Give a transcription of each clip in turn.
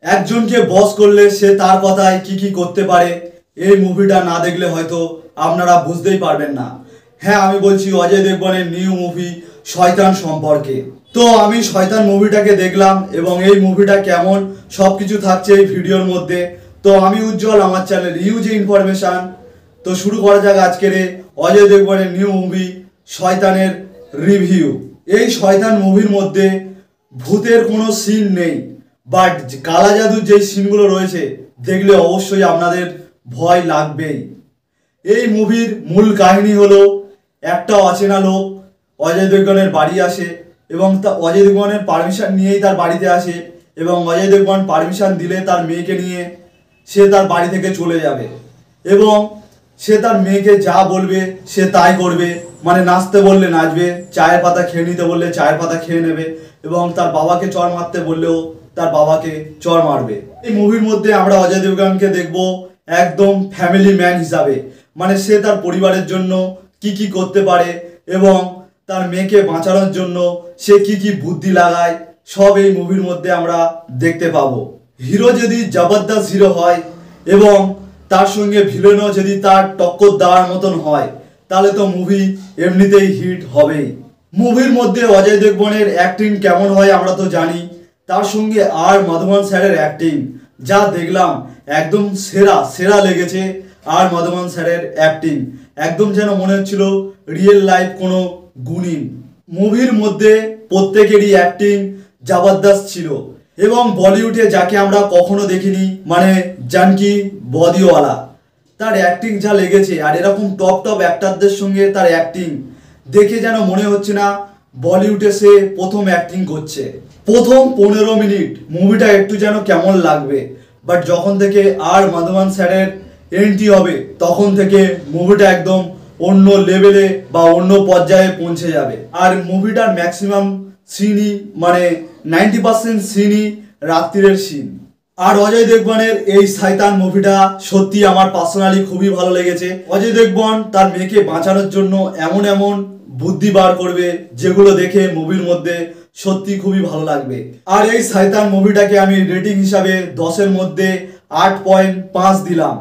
একজনকে বস করলে সে তার কথায় কি কি করতে পারে, এই মুভিটা না দেখলে হয়তো আপনারা বুঝতেই পারবেন না। হ্যাঁ, আমি বলছি অজয় দেবগনের নিউ মুভি শয়তান সম্পর্কে। তো আমি শয়তান মুভিটাকে দেখলাম এবং এই মুভিটা কেমন সব কিছু থাকছে এই ভিডিওর মধ্যে। তো আমি উজ্জ্বল, আমার চ্যানেল ইউজে ইনফরমেশন। তো শুরু করা যাক আজকের অজয় দেবগনের নিউ মুভি শয়তানের রিভিউ। এই শয়তান মুভির মধ্যে ভূতের কোনো সিন নেই, বাট কালা জাদুর যেই সিনগুলো রয়েছে দেখলে অবশ্যই আপনাদের ভয় লাগবেই। এই মুভির মূল কাহিনী হলো একটা অচেনা লোক অজয় দেবগনের বাড়ি আসে এবং অজয় দেবগনের পারমিশন নিয়েই তার বাড়িতে আসে এবং অজয় দেবগন পারমিশন দিলে তার মেয়েকে নিয়ে সে তার বাড়ি থেকে চলে যাবে এবং সে তার মেয়েকে যা বলবে সে তাই করবে। মানে নাচতে বললে নাচবে, চায়ের পাতা খেয়ে নিতে বললে চায়ের পাতা খেয়ে নেবে এবং তার বাবাকে চড় মারতে বললেও তার বাবাকে চড় মারবে। এই মুভির মধ্যে আমরা অজয় দেবগনকে দেখব একদম ফ্যামিলি ম্যান হিসাবে, মানে সে তার পরিবারের জন্য কি কি করতে পারে এবং তার মেয়েকে বাঁচানোর জন্য সে কি কি বুদ্ধি লাগায়, সব এই মুভির মধ্যে আমরা দেখতে পাবো। হিরো যদি জবরদস্ত হিরো হয় এবং তার সঙ্গে ভিলেনও যদি তার টক্কর দেওয়ার মতন হয় তাহলে তো মুভি এমনিতেই হিট হবেই। মুভির মধ্যে অজয় দেবগনের অ্যাক্টিং কেমন হয় আমরা তো জানি, তার সঙ্গে আর মাধবন স্যারের অ্যাক্টিং যা দেখলাম একদম সেরা সেরা লেগেছে। আর মাধবন স্যারের অ্যাক্টিং একদম যেন মনে হচ্ছিল রিয়েল লাইফ কোনো গুণী। মুভির মধ্যে প্রত্যেকেরই অ্যাক্টিং জবরদস্ত ছিল এবং বলিউডে যাকে আমরা কখনো দেখিনি, মানে জানকি বদিওয়ালা, তার অ্যাক্টিং যা লেগেছে আর এরকম টপ টপ অ্যাক্টারদের সঙ্গে তার অ্যাক্টিং দেখে যেন মনে হচ্ছে না বলিউডে সে প্রথম অ্যাক্টিং করছে। প্রথম 15 মিনিট মুভিটা একটু যেন কেমন লাগবে, বাট যখন থেকে আর মাধবন স্যারের এন্ট্রি হবে তখন থেকে মুভিটা একদম অন্য লেভেলে বা অন্য পর্যায়ে পৌঁছে যাবে। আর মুভিটার ম্যাক্সিমাম সিনই মানে 90% সিনই রাত্রিরের সিন। আর অজয় দেবগনের এই শয়তান মুভিটা সত্যি আমার পার্সোনালি খুবই ভালো লেগেছে। অজয় দেবগন তার মেয়েকে বাঁচানোর জন্য এমন এমন বুদ্ধি বার করবে যেগুলো দেখে মুভির মধ্যে সত্যি খুবই ভালো লাগবে। আর এই শয়তান মুভিটাকে আমি রেটিং হিসাবে 10-এর মধ্যে 8.5 দিলাম।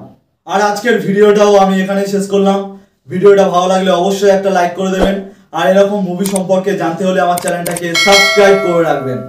আর আজকের ভিডিওটাও আমি এখানে শেষ করলাম। ভিডিওটা ভালো লাগলে অবশ্যই একটা লাইক করে দেবেন আর এরকম মুভি সম্পর্কে জানতে হলে আমার চ্যানেলটাকে সাবস্ক্রাইব করে রাখবেন।